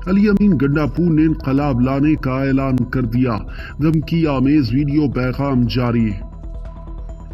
अली अमीन गंडापुर ने इनकलाब लाने का ऐलान कर दिया। धमकी आमेज वीडियो पैगाम जारी।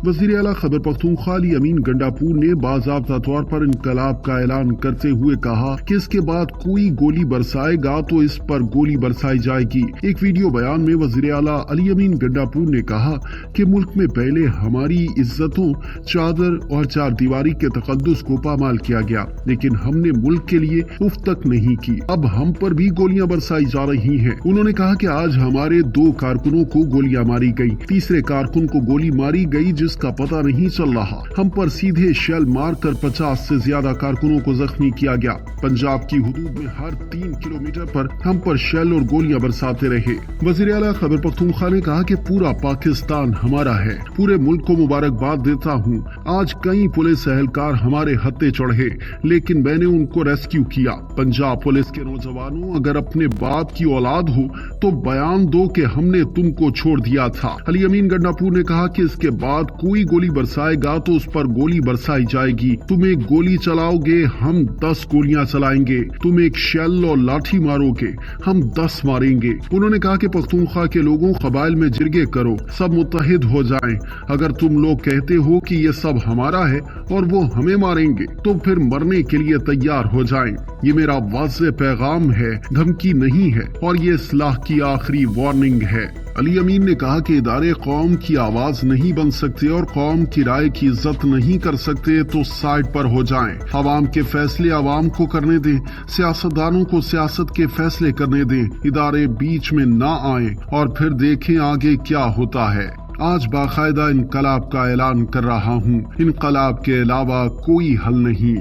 वज़ीर आला खैबर पख्तूनख्वा अली अमीन गंडापुर ने बाज़ाब्ता तौर पर इनकलाब का ऐलान करते हुए कहा कि इसके बाद कोई गोली बरसाएगा तो इस पर गोली बरसाई जाएगी। एक वीडियो बयान में वज़ीर आला अली अमीन गंडापुर ने कहा कि मुल्क में पहले हमारी इज्जतों, चादर और चार दीवारी के तकद्दुस को पामाल किया गया, लेकिन हमने मुल्क के लिए उफ तक नहीं की। अब हम पर भी गोलियां बरसाई जा रही हैं। उन्होंने कहा कि आज हमारे 2 कारकुनों को गोलियां मारी गई, तीसरे कारकुन को गोली मारी गई जिसका पता नहीं चल रहा। हम पर सीधे शेल मारकर 50 से ज्यादा कारकुनों को जख्मी किया गया। पंजाब की हुदूद में हर 3 किलोमीटर पर हम पर शेल और गोलियां बरसाते रहे। वज़ीर आला खैबर पख्तूनख्वा ने कहा कि पूरा पाकिस्तान हमारा है। पूरे मुल्क को मुबारकबाद देता हूँ। आज कई पुलिस एहलकार हमारे हत्थे चढ़े, लेकिन मैंने उनको रेस्क्यू किया। पंजाब पुलिस के नौजवानों, अगर अपने बाप की औलाद हो तो बयान दो कि हमने तुमको छोड़ दिया था। अली अमीन गंडापुर ने कहा कि इसके बाद कोई गोली बरसाएगा तो उस पर गोली बरसाई जाएगी। तुम एक गोली चलाओगे, हम 10 गोलियां चलाएंगे। तुम एक शेल और लाठी मारोगे, हम 10 मारेंगे। उन्होंने कहा कि पख्तूनख्वा के लोगों, कबाइल में जिरगे करो, सब मुत्तहिद हो जाएं। अगर तुम लोग कहते हो कि ये सब हमारा है और वो हमें मारेंगे तो फिर मरने के लिए तैयार हो जाएं। ये मेरा वाज़ेह पैगाम है, धमकी नहीं है, और ये इस्लाह की आखिरी वार्निंग है। अली अमीन ने कहा कि इदारे कौम की आवाज नहीं बन सकते और कौम की राय की इज्जत नहीं कर सकते तो साइड पर हो जाएं। अवाम के फैसले अवाम को करने दें, सियासतदानों को सियासत के फैसले करने दें। इदारे बीच में ना आए और फिर देखें आगे क्या होता है। आज बाकायदा इनकलाब का ऐलान कर रहा हूँ। इनकलाब के अलावा कोई हल नहीं।